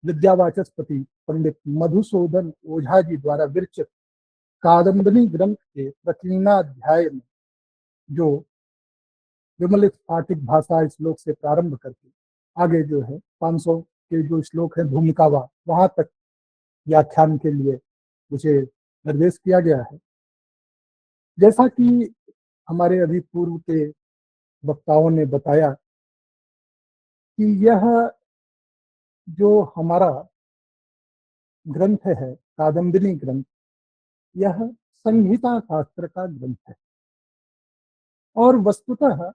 विद्यावाचस्पति पंडित मधुसूदन ओझा जी द्वारा विरचित कादम्बनी ग्रंथ के प्रकीर्णाध्याय में जो विमलित स्फाटिक भाषा श्लोक से प्रारंभ करके आगे जो है 500 के जो श्लोक है भूमिकावा वहां तक व्याख्यान के लिए मुझे निर्देश किया गया है। जैसा कि हमारे अभी पूर्व के वक्ताओं ने बताया कि यह जो हमारा ग्रंथ है कादम्बनी ग्रंथ, यह संहिता शास्त्र का ग्रंथ है। और वस्तुतः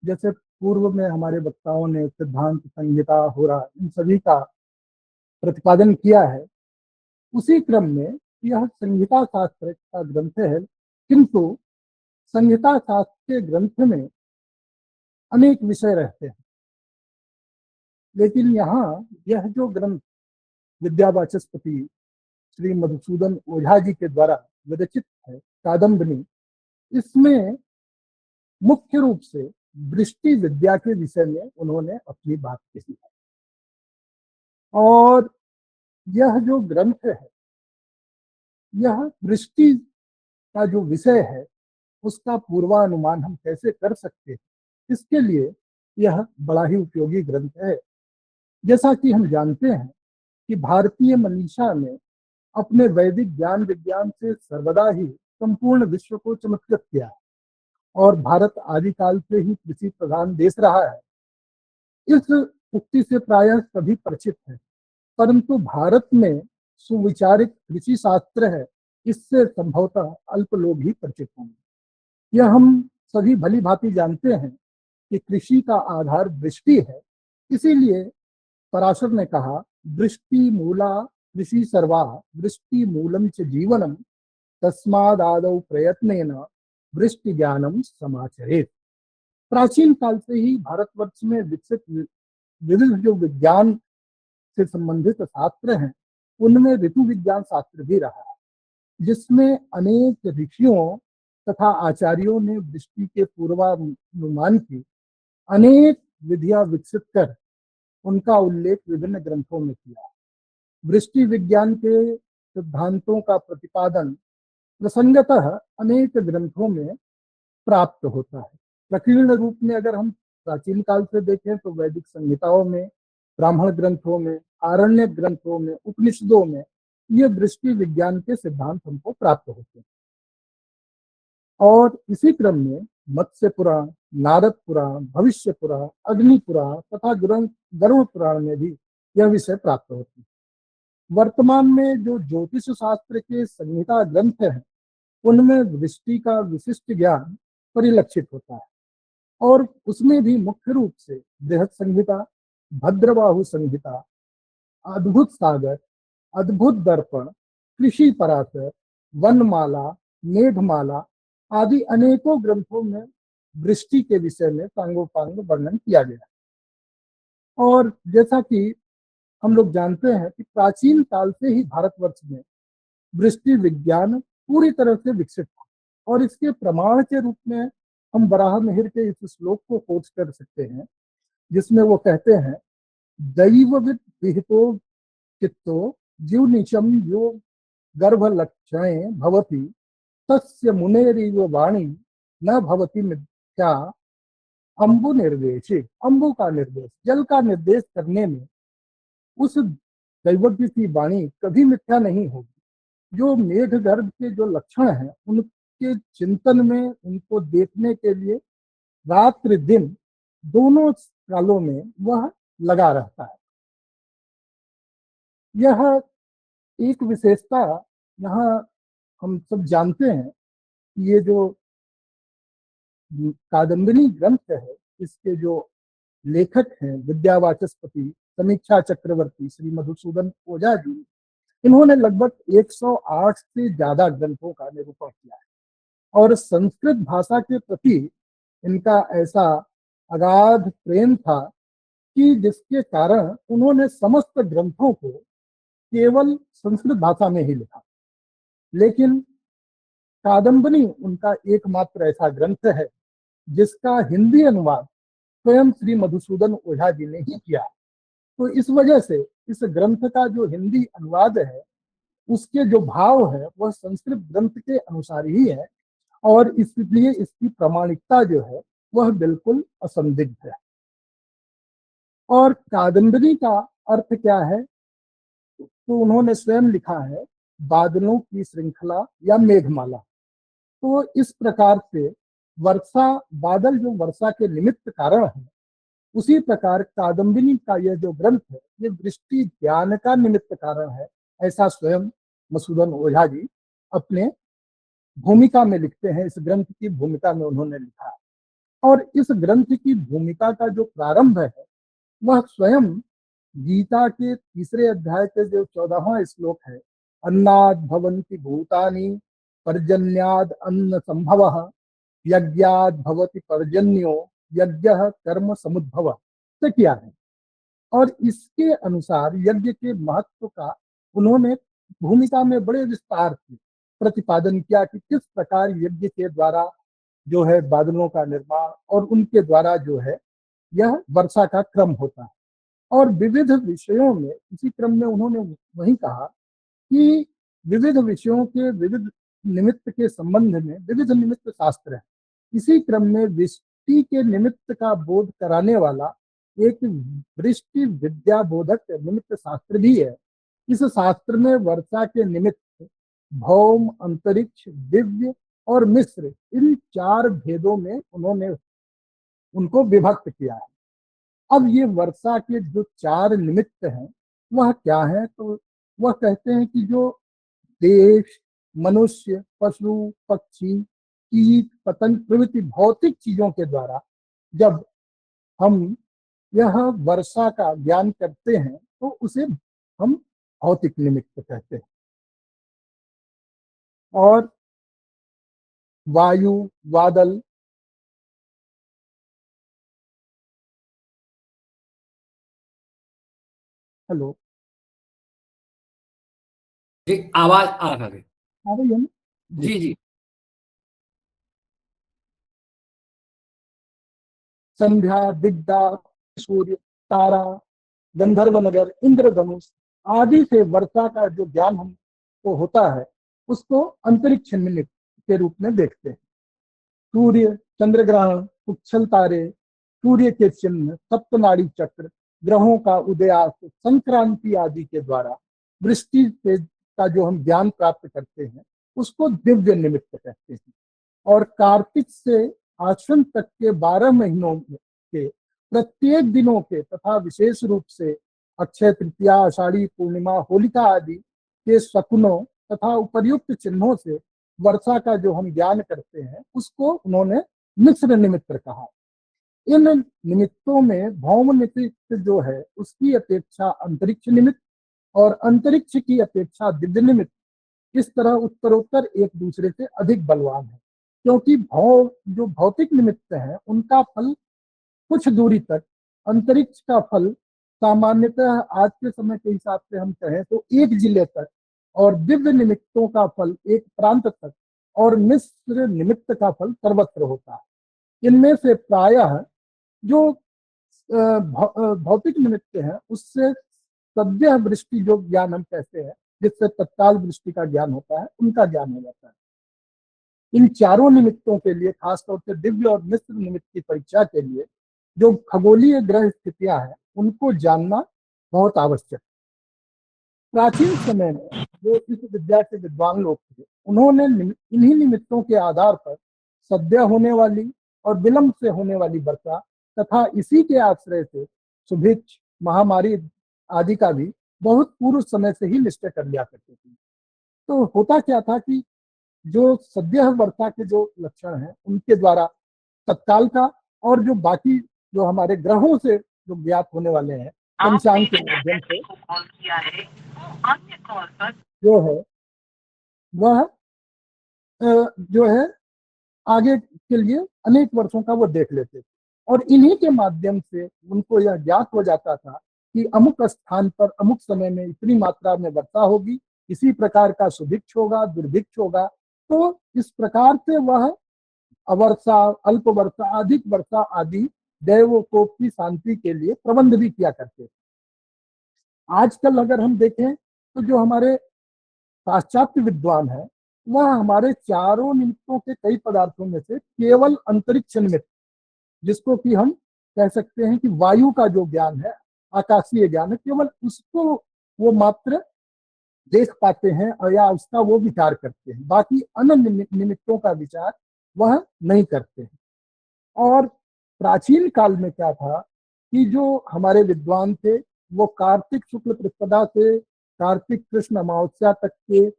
जैसे पूर्व में हमारे वक्ताओं ने सिद्धांत संहिता होरा इन सभी का प्रतिपादन किया है, उसी क्रम में यह संहिता शास्त्र का ग्रंथ है। किंतु संहिता शास्त्र के ग्रंथ में अनेक विषय रहते हैं, लेकिन यहाँ यह जो ग्रंथ विद्यावाचस्पति श्री मधुसूदन ओझा जी के द्वारा विरचित है कादम्बनी, इसमें मुख्य रूप से दृष्टि विद्या के विषय में उन्होंने अपनी बात कही है। और यह जो ग्रंथ है, यह दृष्टि का जो विषय है उसका पूर्वानुमान हम कैसे कर सकते हैं, इसके लिए यह बड़ा ही उपयोगी ग्रंथ है। जैसा कि हम जानते हैं कि भारतीय मनीषा ने अपने वैदिक ज्ञान विज्ञान से सर्वदा ही संपूर्ण विश्व को चमत्कृत किया है और भारत आदिकाल से ही कृषि प्रधान देश रहा है। इस उक्ति से प्रायः सभी परिचित हैं, परंतु भारत में सुविचारित कृषि शास्त्र है, इससे संभवतः अल्प लोग ही परिचित होंगे। यह हम सभी भली भांति जानते हैं कि कृषि का आधार दृष्टि है, इसीलिए पराशर ने कहा दृष्टि मूला कृषि सर्वा दृष्टि मूलम च जीवनम तस्मादादौ प्रयत्नेन दृष्टि ज्ञानम समाचरेत। प्राचीन काल से ही भारतवर्ष में विकसित विविध जो विज्ञान से संबंधित शास्त्र हैं, उनमें ऋतु विज्ञान शास्त्र भी रहा है, जिसमें अनेक ऋषियों तथा आचार्यों ने दृष्टि के पूर्वानुमान की अनेक विधियां विकसित कर उनका उल्लेख विभिन्न ग्रंथों में किया। दृष्टि विज्ञान के सिद्धांतों का प्रतिपादन प्रसंगतः अनेक ग्रंथों में प्राप्त होता है। प्रकीर्ण रूप में अगर हम प्राचीन काल से देखें तो वैदिक संहिताओं में, ब्राह्मण ग्रंथों में, आरण्य ग्रंथों में, उपनिषदों में ये दृष्टि विज्ञान के सिद्धांत हमको प्राप्त होते हैं। और इसी क्रम में मत्स्य पुराण, नारद पुराण, भविष्य पुराण, अग्नि पुराण तथा गरुड़ पुराण में भी यह विषय प्राप्त होते हैं। वर्तमान में जो ज्योतिष शास्त्र के संहिता ग्रंथ हैं, उनमें दृष्टि का विशिष्ट ज्ञान परिलक्षित होता है और उसमें भी मुख्य रूप से बृहद संहिता, भद्रबाहु संहिता, अद्भुत सागर, अद्भुत दर्पण, कृषि पराशर, वनमाला, मेघमाला आदि अनेकों ग्रंथों में दृष्टि के विषय में सांगोपांग वर्णन किया गया है। और जैसा कि हम लोग जानते हैं कि प्राचीन काल से ही भारतवर्ष में दृष्टि विज्ञान पूरी तरह से विकसित था और इसके प्रमाण के रूप में हम वराह मिहिर के इस श्लोक को कोट कर सकते हैं, जिसमें वो कहते हैं दैवविद विहितो चित्तो जीव निचम यो गर्भ लक्षणे भवति तस्य मुनेरिव वाणी न भवति मिथ्या अम्बु निर्देशी। अम्बु का निर्देश, जल का निर्देश करने में उस दैवज्ञ की वाणी कभी मिथ्या नहीं होगी। जो मेघ गर्भ के जो लक्षण हैं, उनके चिंतन में, उनको देखने के लिए रात्रि दिन दोनों कालों में वह लगा रहता है। यह एक विशेषता यहाँ हम सब जानते हैं कि ये जो कादम्बनी ग्रंथ है, इसके जो लेखक हैं विद्यावाचस्पति समीक्षा चक्रवर्ती श्री मधुसूदन ओझा जी, इन्होंने लगभग 108 से ज्यादा ग्रंथों का निरूपण किया है और संस्कृत भाषा के प्रति इनका ऐसा अगाध प्रेम था कि जिसके कारण उन्होंने समस्त ग्रंथों को केवल संस्कृत भाषा में ही लिखा। लेकिन कादम्बनी उनका एकमात्र ऐसा ग्रंथ है जिसका हिंदी अनुवाद स्वयं श्री मधुसूदन ओझा जी ने ही किया। तो इस वजह से इस ग्रंथ का जो हिंदी अनुवाद है उसके जो भाव है वह संस्कृत ग्रंथ के अनुसार ही है, और इसलिए इसकी प्रामाणिकता जो है वह बिल्कुल असंदिग्ध है। और कादंबरी का अर्थ क्या है, तो उन्होंने स्वयं लिखा है बादलों की श्रृंखला या मेघमाला। तो इस प्रकार से वर्षा, बादल जो वर्षा के निमित्त कारण है, उसी प्रकार कादम्बिनी का यह जो ग्रंथ है ये दृष्टि ज्ञान का निमित्त कारण है, ऐसा स्वयं मधुसूदन ओझा जी अपने भूमिका में लिखते हैं। इस ग्रंथ की भूमिका में उन्होंने लिखा है। और इस ग्रंथ की भूमिका का जो प्रारंभ है वह स्वयं गीता के तीसरे अध्याय के जो 14वां श्लोक है, अन्नाद भवन्ति भूतानि पर्जन्याद अन्न संभव यज्ञाद भवति पर्जन्यो यज्ञ कर्म समुद्भव से किया है। और इसके अनुसार यज्ञ के महत्व का उन्होंने भूमिका में बड़े विस्तार से प्रतिपादन किया कि किस प्रकार यज्ञ के द्वारा जो है बादलों का निर्माण और उनके द्वारा जो है यह वर्षा का क्रम होता है। और विविध विषयों में इसी क्रम में उन्होंने वही कहा कि विविध विषयों के विविध निमित्त के संबंध में विविध निमित्त शास्त्र है। इसी क्रम में वृष्टि के निमित्त का बोध कराने वाला एक वृष्टि विद्या बोधक निमित्त शास्त्र भी है। इस शास्त्र में वर्षा के निमित्त भौम, अंतरिक्ष, दिव्य और मिश्र, इन 4 भेदों में उन्होंने उनको विभक्त किया है। अब ये वर्षा के जो 4 निमित्त हैं वह क्या है, तो वह कहते हैं कि जो देश, मनुष्य, पशु, पक्षी, कीट, पतंग प्रभृति भौतिक चीजों के द्वारा जब हम यह वर्षा का ज्ञान करते हैं तो उसे हम भौतिक निमित्त कहते हैं। और वायु, बादल, हेलो, जी आवाज आ रहा है। आ रही है ना जी। जी जी। संध्या, दिग्धा, सूर्य, तारा, गंधर्व नगर, इंद्रधनुष आदि से वर्षा का जो ज्ञान हमको होता है उसको अंतरिक्ष निमित्त के रूप में देखते हैं। सूर्य, चंद्र ग्रहण, उच्छल तारे, सूर्य के चिन्ह, सप्तनाड़ी चक्र, ग्रहों का उदयास्त, संक्रांति आदि के द्वारा वृष्टि से का जो हम ज्ञान प्राप्त करते हैं उसको दिव्य निमित्त कहते हैं। और कार्तिक से आश्विन तक के 12 महीनों के प्रत्येक दिनों के तथा विशेष रूप से अक्षय तृतीया, आषाढ़ी पूर्णिमा, होलिका आदि के शकुनों तथा उपर्युक्त चिन्हों से वर्षा का जो हम ज्ञान करते हैं उसको उन्होंने मिश्र निमित्त कहा। इन निमित्तों में भौम निमित्त जो है उसकी अपेक्षा अंतरिक्ष निमित्त और अंतरिक्ष की अपेक्षा दिव्य निमित्त इस तरह उत्तरोत्तर एक दूसरे से अधिक बलवान है, क्योंकि जो भौतिक निमित्त है उनका फल कुछ दूरी तक, अंतरिक्ष का फल सामान्यतः आज के समय के हिसाब से हम कहें तो एक जिले तक, और दिव्य निमित्तों का फल एक प्रांत तक, और मिश्र निमित्त का फल सर्वत्र होता है। इनमें से प्रायः जो भौतिक निमित्त है उससे सद्य वृष्टि जो ज्ञान हम कहते हैं, जिससे तत्काल वृष्टि का ज्ञान होता है, उनका ज्ञान हो जाता है। इन चारों निमित्तों के लिए खासतौर से दिव्य और मिश्र निमित्त की परीक्षा के लिए जो खगोलीय ग्रह स्थितियां हैं उनको जानना बहुत आवश्यक। प्राचीन समय में जो इस विद्या के विद्वान लोग थे उन्होंने इन्हीं निमित्तों के आधार पर सद्य होने वाली और विलंब से होने वाली वर्षा तथा इसी के आश्रय से सुभिक्ष, महामारी आदि का भी बहुत पूर्व समय से ही निश्चय कर लिया करते थे। तो होता क्या था कि जो सद्य वर्षा के जो लक्षण हैं उनके द्वारा तत्काल का और जो बाकी जो हमारे ग्रहों से जो ज्ञात होने वाले हैं पंचांग के माध्यम से जो है वह जो है आगे के लिए अनेक वर्षों का वो देख लेते थे। और इन्हीं के माध्यम से उनको यह ज्ञात हो जाता था कि अमुक स्थान पर अमुक समय में इतनी मात्रा में वर्षा होगी, इसी प्रकार का सुभिक्ष होगा, दुर्भिक्ष होगा। तो इस प्रकार से वह अवर्षा, अल्प वर्षा, अधिक वर्षा आदि दैवों को की शांति के लिए प्रबंध भी किया करते थे। आजकल अगर हम देखें तो जो हमारे पाश्चात्य विद्वान है वह हमारे चारों निमित्तों के कई पदार्थों में से केवल अंतरिक्ष निमित्त, जिसको कि हम कह सकते हैं कि वायु का जो ज्ञान है, आकाशीय ज्ञान है, केवल उसको वो मात्र देख पाते हैं और या उसका वो विचार करते हैं, बाकी अन्य निमित्तों का विचार वह नहीं करते हैं। और प्राचीन काल में क्या था कि जो हमारे विद्वान थे वो कार्तिक शुक्ल प्रतिपदा से कार्तिक कृष्ण अमावस्या तक के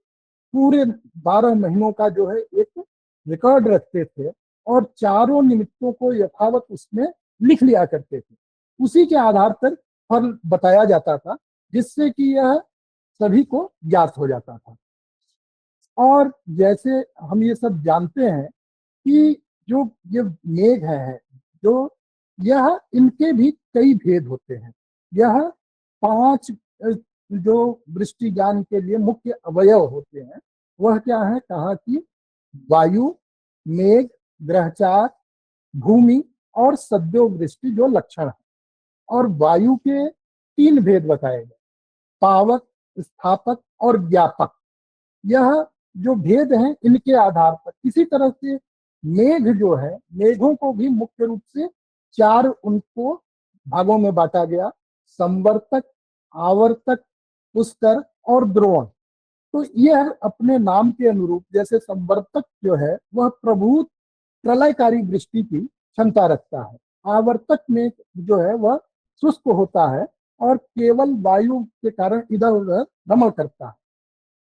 पूरे 12 महीनों का जो है एक रिकॉर्ड रखते थे और चारों निमित्तों को यथावत उसमें लिख लिया करते थे। उसी के आधार पर फल बताया जाता था, जिससे कि यह सभी को ज्ञात हो जाता था। और जैसे हम ये सब जानते हैं कि जो ये मेघ है, जो यह इनके भी कई भेद होते हैं। यह 5 जो वृष्टि ज्ञान के लिए मुख्य अवयव होते हैं वह क्या है, कहा कि वायु, मेघ, ग्रहचार, भूमि और सद्यो वृष्टि जो लक्षण है। और वायु के 3 भेद बताए गए, पावक, स्थापक और व्यापक। यह जो भेद हैं इनके आधार पर इसी तरह से मेघ जो है, मेघों को भी मुख्य रूप से 4 उनको भागों में बांटा गया, संवर्तक, आवर्तक, पुष्कर और द्रोण। तो यह अपने नाम के अनुरूप, जैसे संवर्तक जो है वह प्रभुत प्रलयकारी वृष्टि की क्षमता रखता है, आवर्तक में जो है वह शुष्क होता है और केवल वायु के कारण इधर उधर भ्रमण करता है।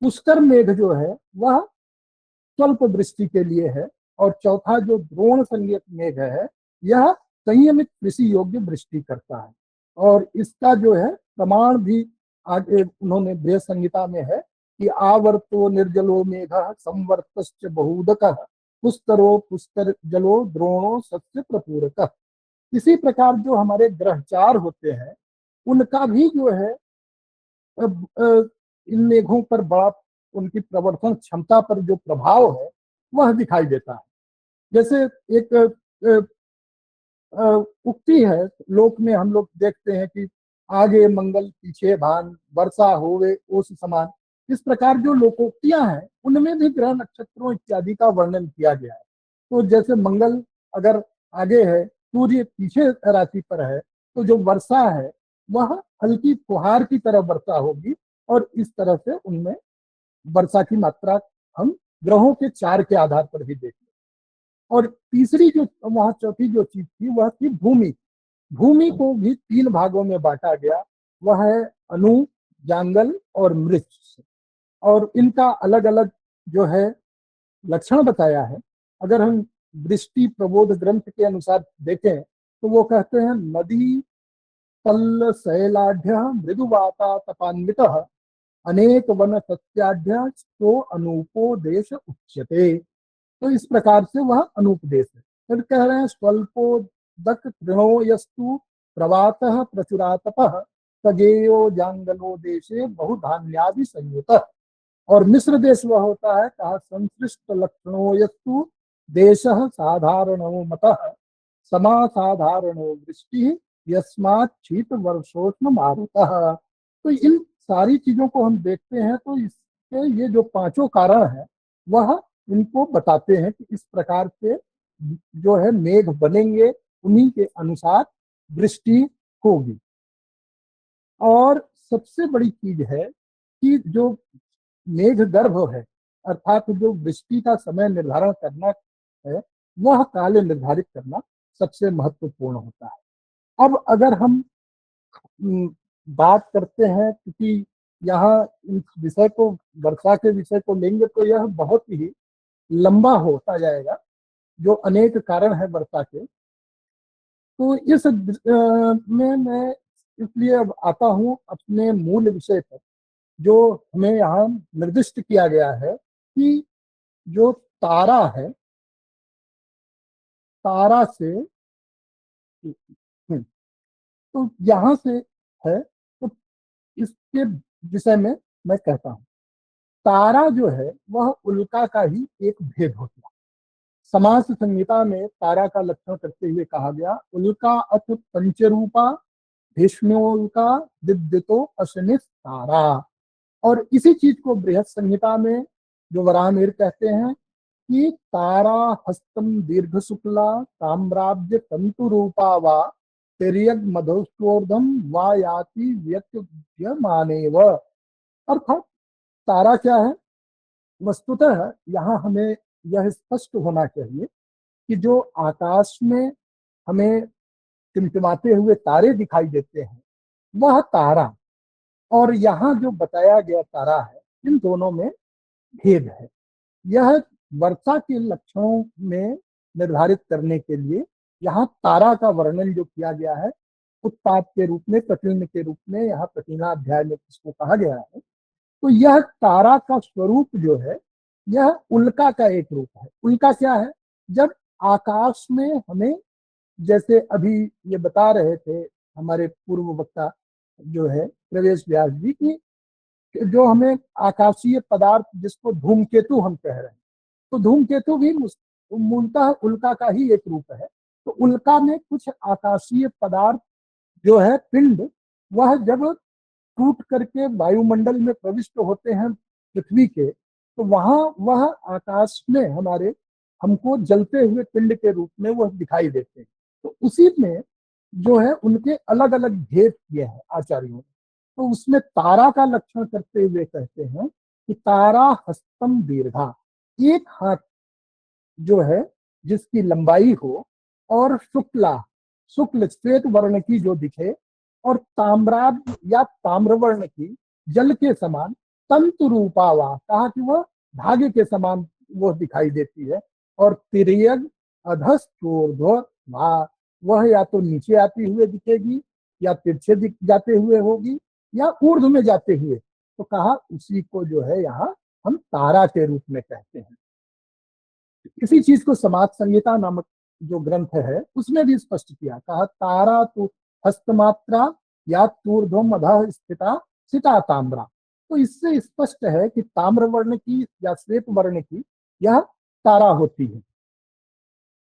पुष्कर मेघ जो है वह स्वल्प वृष्टि के लिए है। और चौथा जो द्रोण संज्ञक मेघ है, यह संयमित कृषि योग्य वृष्टि करता है। और इसका जो है प्रमाण भी आगे उन्होंने बृहद संहिता में है कि आवर्तो निर्जलो मेघ संवर्तश्च बहुदक पुष्करो पुष्कर जलो द्रोणो सस्य प्रपूरक। इसी प्रकार जो हमारे ग्रहचार होते हैं उनका भी जो है इन मेघों पर बड़ा, उनकी प्रवर्तन क्षमता पर जो प्रभाव है वह दिखाई देता है। जैसे एक उक्ति है लोक में, हम लोग देखते हैं कि आगे मंगल पीछे भान वर्षा होवे ओस समान। इस प्रकार जो लोकोक्तियां हैं उनमें भी ग्रह नक्षत्रों इत्यादि का वर्णन किया गया है। तो जैसे मंगल अगर आगे है, सूर्य पीछे राशि पर है, तो जो वर्षा है वह हल्की फुहार की तरह वर्षा होगी। और इस तरह से उनमें वर्षा की मात्रा हम ग्रहों के 4 के आधार पर भी देखते। और तीसरी जो वहां चौथी जो चीज थी वह थी भूमि। भूमि को भी 3 भागों में बांटा गया, वह है अनु, जांगल और मृक्ष। और इनका अलग अलग जो है लक्षण बताया है। अगर हम वृष्टि प्रबोध ग्रंथ के अनुसार देखें तो वो कहते हैं नदी तल शैलाढ़ मृदुवाता तपान्वित अनेक वन सत्याढ़ तो अनूपो देश उच्यते। तो इस प्रकार से वह अनुपदेश है। फिर कह रहे हैं स्वल्पोदक तृणो यस्तु प्रवातः प्रचुरातपः सगेयो जांगलो देशे बहुधान्यादि संयुत। और मिस्र देश वह होता है, कहा संश्लिष्ट लक्षणों यस्तु देशः साधारणो मतः समासाधारणो वृष्टि यस्मात् शीत वर्षोष्ण मारुतः। तो इन सारी चीजों को हम देखते हैं तो इसके ये जो 5 कारण हैं वह इनको बताते हैं कि इस प्रकार से जो है मेघ बनेंगे, उन्हीं के अनुसार वृष्टि होगी। और सबसे बड़ी चीज है कि जो मेघ गर्भ है, अर्थात जो वृष्टि का समय निर्धारण करना है, वह काल निर्धारित करना सबसे महत्वपूर्ण होता है। अब अगर हम बात करते हैं, क्योंकि यहाँ इस विषय को, वर्षा के विषय को लेंगे तो यह बहुत ही लंबा होता जाएगा, जो अनेक कारण है वर्षा के। तो इस में मैं इसलिए अब आता हूँ अपने मूल विषय पर, जो हमें यहाँ निर्दिष्ट किया गया है कि जो तारा है, तारा से तो यहाँ से है, तो इसके विषय में मैं कहता हूँ। तारा जो है वह उल्का का ही एक भेद होता है। समास संहिता में तारा का लक्षण करते हुए कहा गया, उल्का अथ पंचरूपा भीष्मोल्का दिद्यतो अशनित तारा। और इसी चीज को बृहत संहिता में जो वराहमिहिर कहते हैं कि तारा हस्तम दीर्घ शुक्ला ताम्राब्ज तंतु रूपा वा तिर्यग मधुस्वर्धम वा याति व्यत्यमानेव। अर्थात तारा क्या है? वस्तुतः यहाँ हमें यह स्पष्ट होना चाहिए कि जो आकाश में हमें टिमटिमाते हुए तारे दिखाई देते हैं वह तारा, और यहाँ जो बताया गया तारा है, इन दोनों में भेद है। यह वर्षा के लक्षणों में निर्धारित करने के लिए यहाँ तारा का वर्णन जो किया गया है उत्पाद के रूप में, प्रकीर्ण के रूप में, यहाँ प्रकीर्णाध्याय में इसको कहा गया है। तो यह तारा का स्वरूप जो है यह उल्का का एक रूप है। उल्का क्या है? जब आकाश में हमें, जैसे अभी ये बता रहे थे हमारे पूर्व वक्ता जो है प्रवेश व्यास जी की, जो हमें आकाशीय पदार्थ जिसको धूमकेतु हम कह रहे हैं, तो धूमकेतु भी मूलतः उल्का का ही एक रूप है। तो उल्का में कुछ आकाशीय पदार्थ जो है पिंड, वह जब टूट करके वायुमंडल में प्रविष्ट होते हैं पृथ्वी के, तो वहां वह आकाश में हमारे हमको जलते हुए पिंड के रूप में वह दिखाई देते हैं। तो उसी में जो है उनके अलग अलग भेद किए हैं आचार्यों ने। तो उसमें तारा का लक्षण करते हुए कहते हैं कि तारा हस्तम दीर्घा, एक हाथ जो है जिसकी लंबाई हो, और शुक्ला, शुक्ल श्वेत वर्ण की जो दिखे, और ताम्राद या ताम्रवर्ण की जल के समान, तंतु रूपावा, कहा कि वह धागे के समान वह दिखाई देती है। और तिर्यग अधस्तोर्ध्व, वह या तो नीचे आती हुए दिखेगी या तिरछे दिख जाते हुए होगी या ऊर्ध्व में जाते हुए। तो कहा उसी को जो है यहाँ हम तारा के रूप में कहते हैं। इसी चीज को समाज संहिता नामक जो ग्रंथ है उसमें भी स्पष्ट किया, कहा तारा तो हस्तमात्रा या तूर्ध्वम अधः स्थिता सिता ताम्रा। तो इससे स्पष्ट है कि ताम्र वर्ण की या श्वेत वर्ण की यह तारा होती है।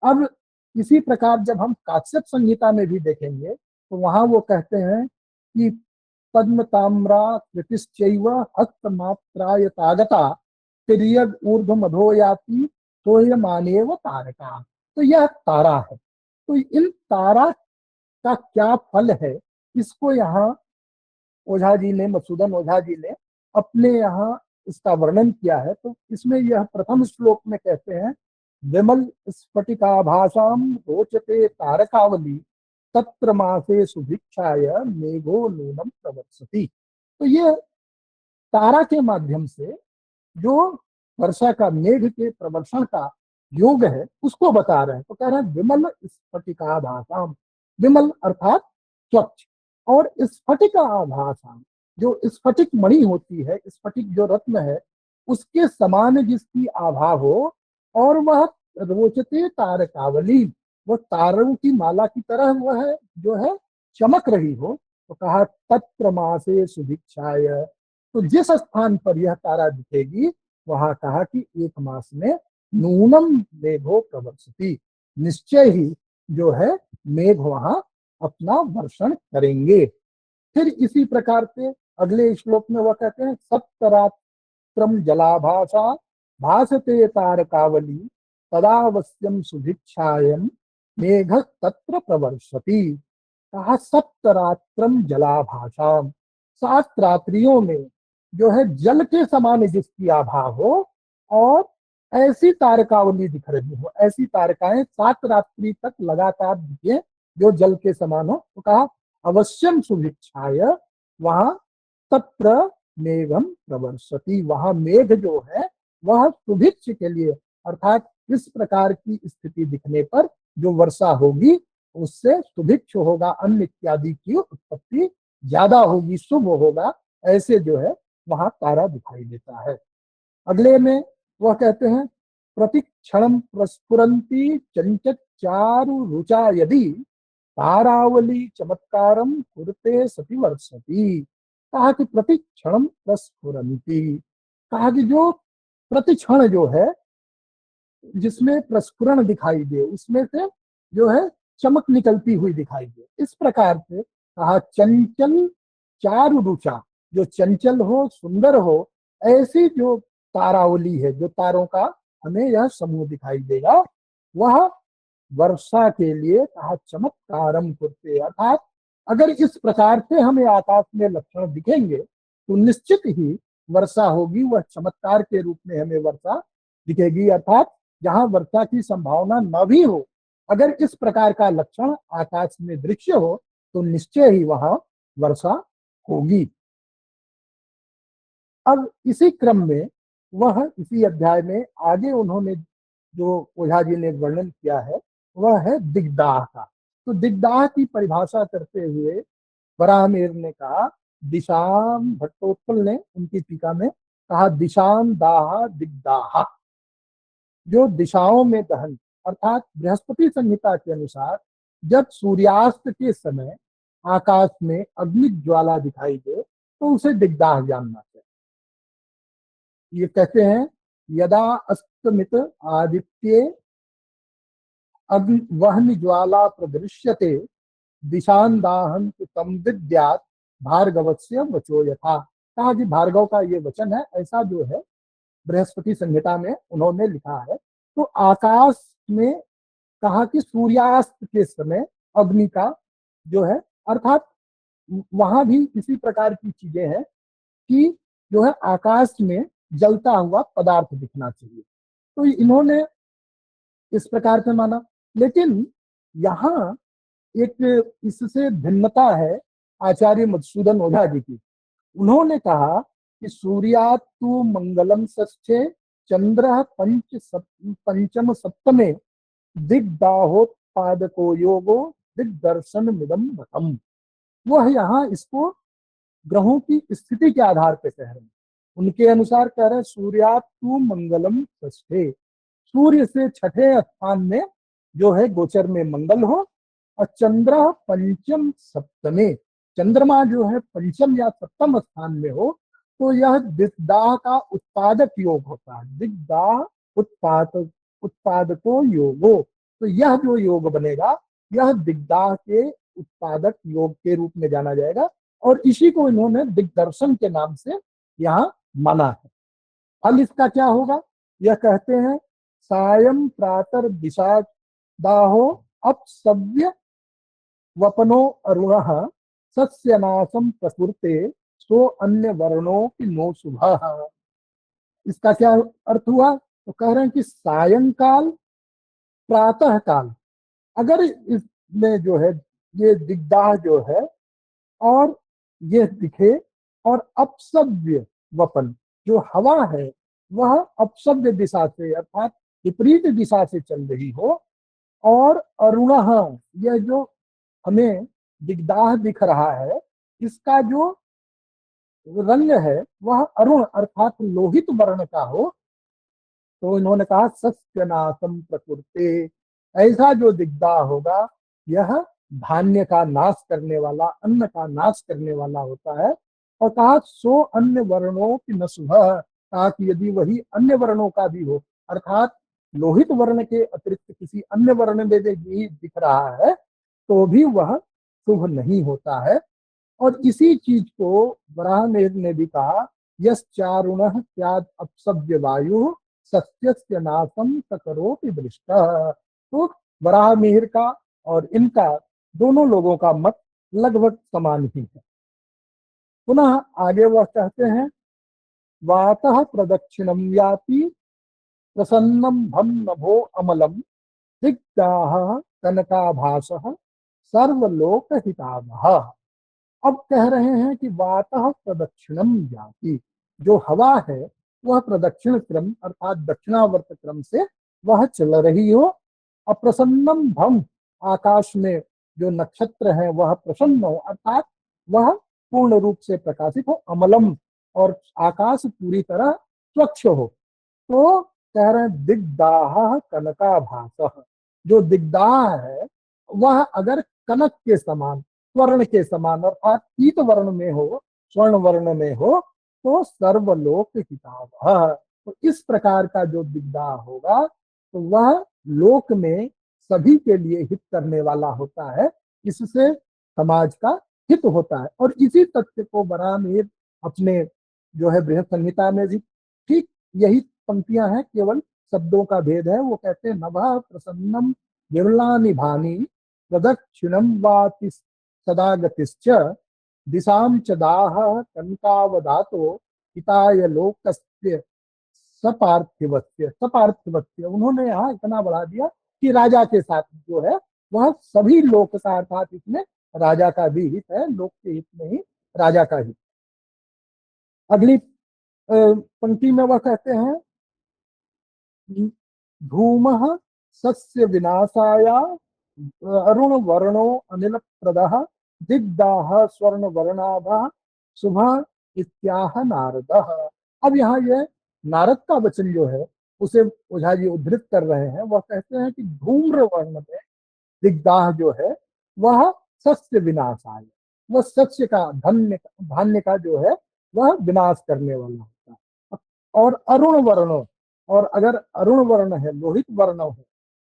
अब इसी प्रकार जब हम काश्यप संहिता में भी देखेंगे तो वहां वो कहते हैं कि पद्म ताम्रा कृतिश्चैव हस्तमात्रायतागता तिर्यग ऊर्ध्व मधो याति सोह्यमानेव तारका। तो यह तारा है। तो इन तारा का क्या फल है, इसको यहाँ ओझा जी ने, मधुसूदन ओझा जी ने अपने यहाँ इसका वर्णन किया है। तो इसमें यह प्रथम श्लोक में कहते हैं, विमल स्फटिकाभासाम रोचते तारकावली तत्र मासे सुभिक्षाय मेघो नूनम प्रवर्षति। तो ये तारा के माध्यम से जो वर्षा का, मेघ के प्रवर्षण का योग है उसको बता रहे हैं। तो कह रहे हैं विमल स्फटिकाभासाम, विमल अर्थात स्वच्छ, और स्फटिक आभासाम, जो स्फटिक मणि होती है, स्फटिक जो रत्न है उसके समान जिसकी आभा हो, और वह रोचते तारकावली, वो तारों की माला की तरह वह है जो है चमक रही हो। तो कहा तत्र मासे सुभिक्षाय, तो जिस स्थान पर यह तारा दिखेगी वहां कहा कि एक मास में नूनम मेघो प्रवर्षति, निश्चय ही जो है मेघ वहां अपना वर्षण करेंगे। फिर इसी प्रकार से अगले श्लोक में वह कहते हैं, सप्तरात्रम जलाभासा भासते तारकावली तदावश्यम सुभिक्षायम मेघ तत्र प्रवर्षति। कहा सप्तरात्रम जलाभासा, 7 रात्रियों में जो है जल के समान जिसकी आभा हो और ऐसी तारकावली दिख रही हो, ऐसी तारकाएं 7 रात्रि तक लगातार दिखे जो जल के समान हो। तो कहा अवश्यम सुभिक्षाय, वहां तत्र मेघम प्रवर्षति, वहां मेघ जो है वह सुभिक्ष के लिए, अर्थात इस प्रकार की स्थिति दिखने पर जो वर्षा होगी उससे सुभिक्ष होगा, अन्न इत्यादि की उत्पत्ति ज्यादा होगी, शुभ होगा, ऐसे जो है वहां तारा दिखाई देता है। अगले में वह कहते हैं, प्रतिक्षण प्रस्फुरंती चंचचारु रुचा यदि तारावली चमत्कारम कुरते सति वर्षति। कहा कि प्रतिक्षण प्रस्फुरंती, कहा कि जो प्रतिक्षण जो है जिसमें प्रस्फुरण दिखाई दे, उसमें से जो है चमक निकलती हुई दिखाई दे, इस प्रकार से कहा चंचल चारु रुचा, जो चंचल हो, सुंदर हो, ऐसी जो तारावली है, जो तारों का हमें यह समूह दिखाई देगा, वह वर्षा के लिए कहा चमत्कारम कुरते, अर्थात अगर इस प्रकार से हमें आकाश में लक्षण दिखेंगे तो निश्चित ही वर्षा होगी, वह चमत्कार के रूप में हमें वर्षा दिखेगी। अर्थात जहां वर्षा की संभावना न भी हो, अगर इस प्रकार का लक्षण आकाश में दृश्य हो तो निश्चय ही वहां वर्षा होगी। अब इसी क्रम में वह इसी अध्याय में आगे उन्होंने जो ओझा जी ने वर्णन किया है वह है दिग्दाह का। तो दिग्दाह की परिभाषा करते हुए वराहमिहिर ने कहा, दिशाम, भट्टोत्कल ने उनकी टीका में कहा, दिशाम दाह दिग्दाह, जो दिशाओं में दहन, अर्थात बृहस्पति संहिता के अनुसार जब सूर्यास्त के समय आकाश में अग्नि ज्वाला दिखाई दे तो उसे दिग्दाह जानना चाहिए। ये कहते हैं, यदा अस्तमित आदित्य अग्नि वहन ज्वाला प्रदृश्यते दिशान दाहन तम विद्यात भार्गवस्य वचो यथा। कहा कि भार्गव का ये वचन है, ऐसा जो है बृहस्पति संहिता में उन्होंने लिखा है। तो आकाश में कहा कि सूर्यास्त के समय अग्नि का जो है, अर्थात वहां भी इसी प्रकार की चीजें हैं कि जो है आकाश में जलता हुआ पदार्थ दिखना चाहिए। तो इन्होंने इस प्रकार से माना, लेकिन यहाँ एक इससे भिन्नता है आचार्य मधुसूदन ओझा जी की। उन्होंने कहा कि सूर्यात तु मंगलम षष्ठे चंद्र पंचम सप्तमे दिग्दाहोत्पादको योगो दिग्दर्शन मिदम मतम। वह यहाँ इसको ग्रहों की स्थिति के आधार पर कह रहे हैं। उनके अनुसार कह रहे हैं, सूर्यात तु मंगलम षष्ठे, सूर्य से छठे स्थान में जो है गोचर में मंगल हो, और चंद्र पंचम सप्तमे, चंद्रमा जो है पंचम या सप्तम स्थान में हो, तो यह दिग्दाह का उत्पादक योग होता है। दिग्दाह उत्पादको योगो, तो यह जो योग बनेगा यह दिग्दाह के उत्पादक योग के रूप में जाना जाएगा, और इसी को इन्होंने दिग्दर्शन के नाम से यहाँ माना है। फल इसका क्या होगा, यह कहते हैं, सायं प्रातर दिशा दाहो अपसव्य वपनो अरुणः सस्यनाशम प्रकृते सो अन्य वर्णों की नो शुभ। इसका क्या अर्थ हुआ, तो कह रहे हैं कि सायंकाल, प्रातः काल, अगर इसमें जो है ये दिग्दाह जो है और ये दिखे, और अपसव्य वपन, जो हवा है वह अपसव्य दिशा से अर्थात विपरीत दिशा से चल रही हो, और अरुणः, यह जो हमें दिग्दाह दिख रहा है इसका जो रंग है वह अरुण अर्थात लोहित वर्ण का हो, तो इन्होंने कहा सस्यनाशम प्रकृते, ऐसा जो दिग्दाह होगा यह धान्य का नाश करने वाला, अन्न का नाश करने वाला होता है। और कहा सो अन्य वर्णों की न शुभ, कहा कि यदि वही अन्य वर्णों का भी हो, अर्थात लोहित वर्ण के अतिरिक्त किसी अन्य वर्ण में भी दिख रहा है तो भी वह शुभ नहीं होता है। और इसी चीज को वराहमिहिर ने भी कहा, यस चारुण त्याग अपसव्य वायु सत्यस्य नाशम सकरोति दृष्ट। तो वराहमिहिर का और इनका दोनों लोगों का मत लगभग समान ही है। पुनः आगे वह कहते हैं, वातः प्रदक्षिणम याति प्रसन्नम भम नभो अमलम दिग्दाह कनकाभासः सर्वलोक हितावह। अब कह रहे हैं कि वातः प्रदक्षिणम याति, जो हवा है वह प्रदक्षिण क्रम अर्थात दक्षिणावर्त क्रम से वह चल रही हो, अप्रसन्नम भम, आकाश में जो नक्षत्र है वह प्रसन्न हो अर्थात वह पूर्ण रूप से प्रकाशित हो, अमलम, और आकाश पूरी तरह स्वच्छ हो। तो कह रहे हैं दिग्दाह कनकाभासः, जो दिग्दाह है वह अगर कनक के समान, स्वर्ण के समान अर्थात पीत वर्ण में हो, स्वर्ण वर्ण में हो, तो सर्वलोक हितावह, तो इस प्रकार का जो दिग्दाह होगा तो वह लोक में सभी के लिए हित करने वाला होता है, इससे समाज का हित होता है। और इसी तथ्य को बराहमिहिर अपने जो है बृहद संहिता में भी ठीक यही पंक्तियां हैं, केवल शब्दों का भेद है। वो कहते हैं नभः प्रसन्नम विरला निभानी प्रदक्षिणम वाति सदा गतिश्च दिशाम च दाह कनकावदातो हिताय लोकस्य सपार्थिवस्य। सपार्थिवस्य उन्होंने यहाँ इतना बढ़ा दिया कि राजा के साथ जो है वह सभी लोक का, अर्थात इसमें राजा का भी हित है, लोक के हित में ही राजा का हित। अगली पंक्ति में वह कहते हैं धूमः सस्य विनाशाया अरुण वर्णो अनिल प्रदः दिग्दाह स्वर्ण वर्णाभः शुभ इत्याह नारद। अब यहाँ ये नारद का वचन जो है उसे ओझा जी उद्धृत कर रहे हैं। वह कहते हैं कि धूम्र वर्ण में दिग्दाह जो है वह सस्य विनाशाय, वह सस्य का धन्य धान्य का जो है वह विनाश करने वाला होता है। और अरुण वर्णो, और अगर अरुण वर्ण है, लोहित वर्ण है,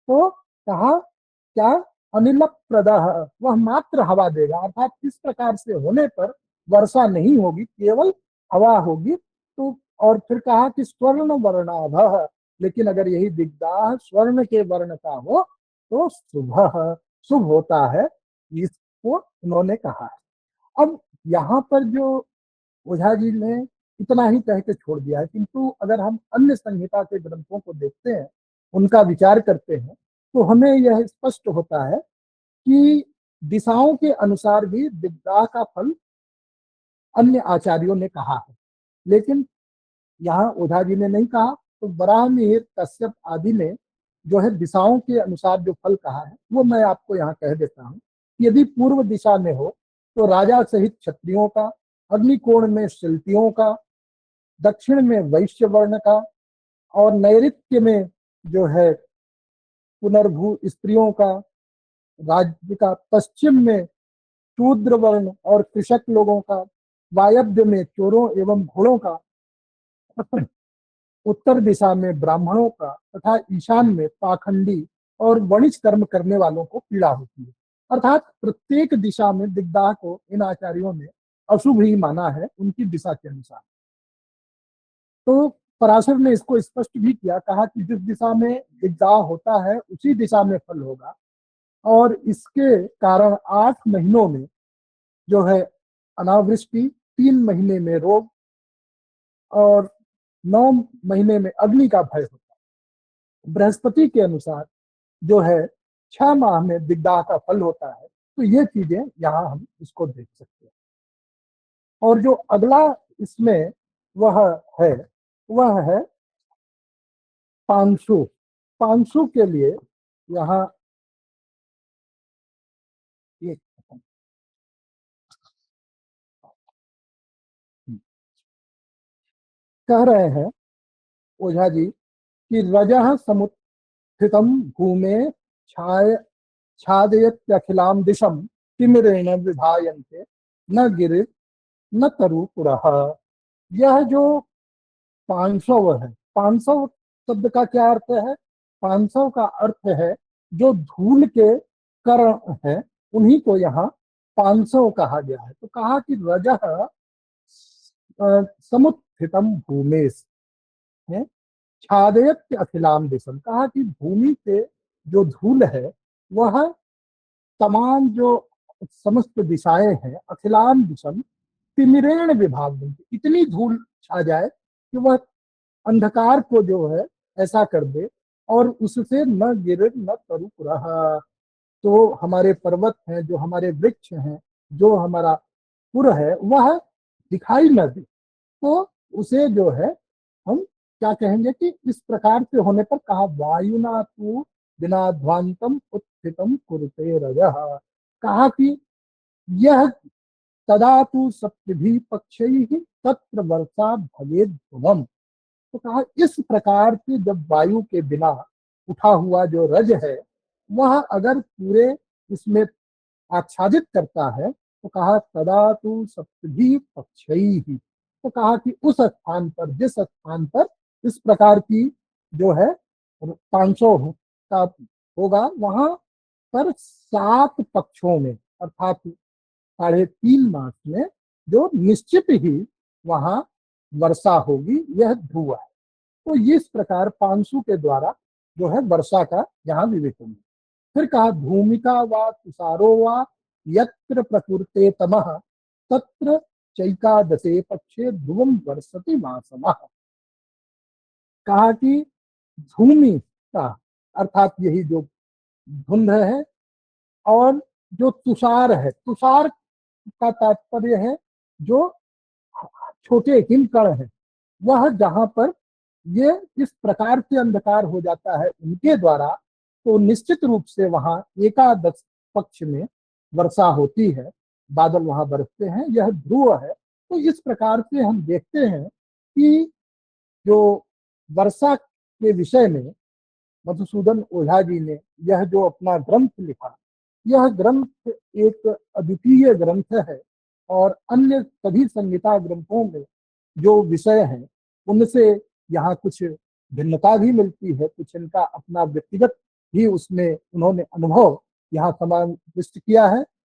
तो कहा क्या अनिल प्रदह, वह मात्र हवा देगा। अर्थात इस प्रकार से होने पर वर्षा नहीं होगी, केवल हवा होगी। तो और फिर कहा कि स्वर्ण वर्णाभ, लेकिन अगर यही दिग्दाह स्वर्ण के वर्ण का हो तो शुभ शुभ होता है, इसको उन्होंने कहा है। अब यहाँ पर जो ओझा जी ने इतना ही कह के छोड़ दिया है, किंतु अगर हम अन्य संहिता के ग्रंथों को देखते हैं, उनका विचार करते हैं, तो हमें यह स्पष्ट होता है कि दिशाओं के अनुसार भी दिग्दाह का फल अन्य आचार्यों ने कहा है, लेकिन यहाँ ओझा जी ने नहीं कहा। तो बराहमिहिर, कश्यप आदि ने जो है दिशाओं के अनुसार जो फल कहा है वो मैं आपको यहाँ कह देता हूँ। यदि पूर्व दिशा में हो तो राजा सहित क्षत्रियों का, अग्निकोण में शिल्पियों का, दक्षिण में वैश्य वर्ण का, और नैऋत्य में जो है पुनर्भू स्त्रियों का राज्य का, पश्चिम में शूद्र वर्ण और कृषक लोगों का, वायव्य में चोरों एवं घोड़ों का, उत्तर दिशा में ब्राह्मणों का, तथा ईशान में पाखंडी और वणिज कर्म करने वालों को पीड़ा होती है। अर्थात प्रत्येक दिशा में दिग्दाह को इन आचार्यों ने अशुभ ही माना है उनकी दिशा के अनुसार। तो पराशर ने इसको स्पष्ट भी किया, कहा कि जिस दिशा में दिग्दाह होता है उसी दिशा में फल होगा। और इसके कारण 8 महीनों में जो है अनावृष्टि, 3 महीने में रोग और 9 महीने में अग्नि का भय होता है। बृहस्पति के अनुसार जो है 6 माह में दिग्दाह का फल होता है। तो ये चीजें यहाँ हम इसको देख सकते हैं। और जो अगला इसमें वह है, वह है पांशु। पांशु के लिए यहाँ ये कह रहे हैं ओझा जी कि रजः समुत्थितम भूमे छाय छादयत्यखिलाम दिशम तिमिरेण विभायन्ते न गिरि न तरुपुरः। यह जो 500 है, 500 शब्द का क्या अर्थ है? 500 का अर्थ है जो धूल के कण है, उन्हीं को यहाँ 500 कहा गया है। तो कहा कि रजः समुत्थितम भूमेश है छादयत्य अखिलाम दिशम। कहा कि भूमि से जो धूल है वह तमाम जो समस्त दिशाएं हैं, अखिलाम दिशम तिमिरेण विभाग, इतनी धूल छा जाए कि वह अंधकार को जो है ऐसा कर दे, और उससे न गिर न तरुप रहा। तो हमारे पर्वत हैं, जो हमारे वृक्ष हैं, जो हमारा पुर है, वह दिखाई न दे। तो उसे जो है हम क्या कहेंगे कि इस प्रकार से होने पर कहा वायुना तू बिना ध्वांतम उत्थितम कुरुते रजः। कहा कि यह तदा तू सप्तभी पक्षैः तत्र वर्षा भवेद ध्रुवम्। तो कहा इस प्रकार से जब वायु के बिना उठा हुआ जो रज है वह अगर पूरे इसमें आच्छादित करता है, तो कहा तदा तू सप्तभी पक्षैः। तो कहा कि उस स्थान पर, जिस स्थान पर इस प्रकार की जो है 500 का होगा, वहां पर 7 पक्षों में, अर्थात 3.5 मास में जो निश्चित ही वहां वर्षा होगी, यह ध्रुव है। तो इस प्रकार पांसु के द्वारा जो है वर्षा का यहाँ विवेचन। फिर कहा भूमिका व तुषारो व यत्र प्रकृते तमः तत्र चैकादशे पक्षे ध्रुवम वर्षति मासमः। कहा कि भूमि का अर्थात यही जो धुंध है, और जो तुषार है, तुषार का तात्पर्य है जो छोटे हिमकण है, वह जहां पर ये इस प्रकार से अंधकार हो जाता है उनके द्वारा, तो निश्चित रूप से वहां एकादश पक्ष में वर्षा होती है, बादल वहां बरसते हैं, यह ध्रुव है। तो इस प्रकार से हम देखते हैं कि जो वर्षा के विषय में मधुसूदन ओझा जी ने यह जो अपना ग्रंथ लिखा, यह ग्रंथ एक अद्वितीय ग्रंथ है, और अन्य सभी संहिता ग्रंथों में जो विषय हैं उनसे यहाँ कुछ भिन्नता भी मिलती है, कुछ इनका अपना व्यक्तिगत भी उसमें उन्होंने अनुभव यहाँ समाविष्ट किया है।